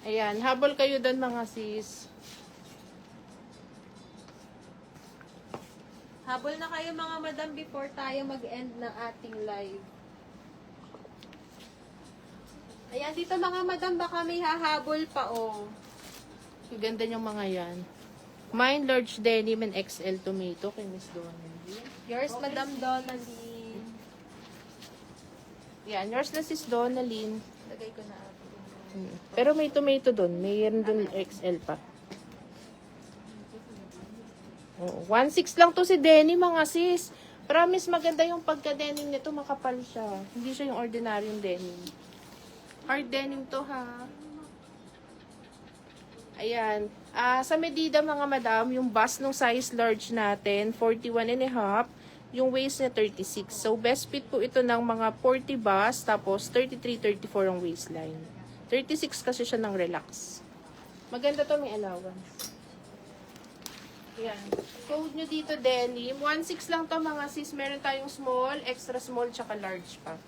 Ayan, habol kayo doon mga sis. Habol na kayo mga madam before tayo mag-end ng ating live. Ayan, dito mga madam, baka may hahabol pa, oh. Ang ganda niyang mga yan. Mine, large denim and XL tomato kay Miss Donaldine. Yours, okay, Madam Donaldine. Yan, yours na sis Donaldine. Lagay ko na ako. Pero may tomato doon. Mayroon doon XL pa. Oh, 1.6 lang to si denim mga sis. Promise maganda yung pagka-denim nito. Makapal siya. Hindi siya yung ordinaryong denim. Hard denim to ha. Ayan. Sa medida mga madam, yung bust ng size large natin, 41.5. Yung waist niya 36. So, best fit po ito ng mga 40 bust, tapos 33-34 ang waistline. 36 kasi siya ng relax. Maganda to, may allowance. Ayan. Code nyo dito, denim. 1.6 lang to mga sis. Meron tayong small, extra small, tsaka large pa.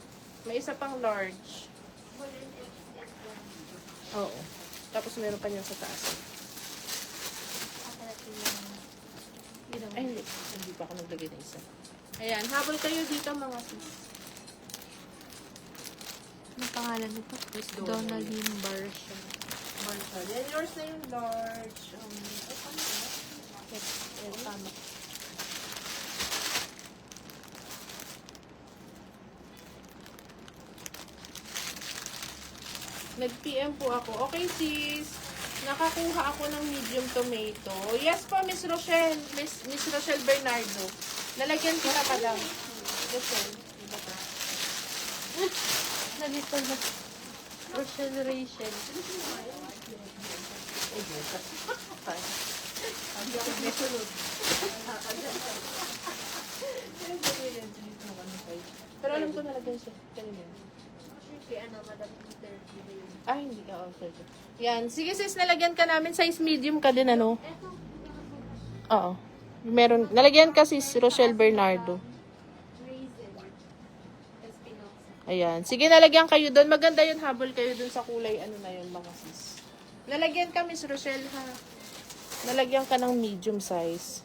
May isa pang large. Oo. Tapos meron pa niyan sa taas. Ay, hindi. Hindi pa ako naglagay na isa. Ayan, habol kayo dito mga sis. Ano pangalan nito? Donaldine Barsha. Marshall. Yan, yours na yung large. Ay, paano ba? Yes, tama. Nag-PM po ako. Okay, sis. Nakakuha ako ng medium tomato. Yes po, Miss Rochelle. Miss Rochelle Bernardo. Nalagyan kita, madam. Rochelle. Diba ka? Nalito na. Rochelle Rachel. Pero alam ko nalagyan siya. Kanina. Madam interview. Ay, hindi ka. Okay. Yan. Sige sis, nalagyan ka namin. Size medium ka din, ano? Oo. Meron. Nalagyan ka sis, Rochelle Bernardo. Ayan. Sige, nalagyan kayo doon. Maganda yun, habol kayo doon sa kulay. Ano na yun, mga sis. Nalagyan ka, Miss Rochelle, ha? Nalagyan ka ng medium size.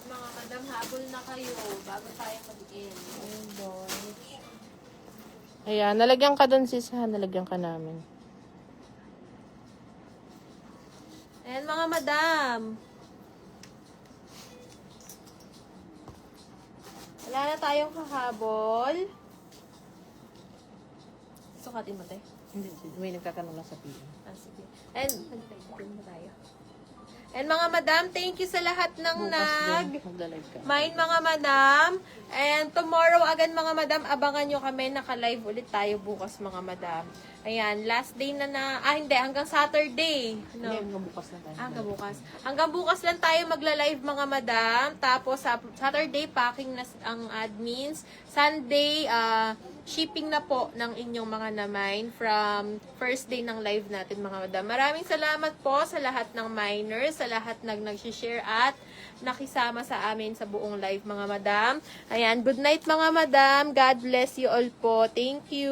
Mga madam, habol na kayo bago tayo mag-end. Ayan, nalagyan ka doon sis, ha? Nalagyan ka namin. Ayan mga madam. Wala na tayong kahabol. Sukatin mo tayo. Hindi, may nagtatanong lang sa PM. Sige. And, nag-time mo tayo. And mga madam, thank you sa lahat ng Magla-live ka. mine mga madam. And tomorrow agad mga madam, abangan nyo kami. Naka-live ulit tayo bukas mga madam. Ayan, last day na hindi, hanggang Saturday. Hindi, hanggang bukas na tayo. Hanggang bukas. Hanggang bukas lang tayo magla-live mga madam. Tapos sa Saturday, packing na ang admins. Sunday, shipping na po ng inyong mga na-mine from first day ng live natin mga madam. Maraming salamat po sa lahat ng miners, sa lahat nag-share at nakisama sa amin sa buong live mga madam. Ayan, good night mga madam. God bless you all po. Thank you.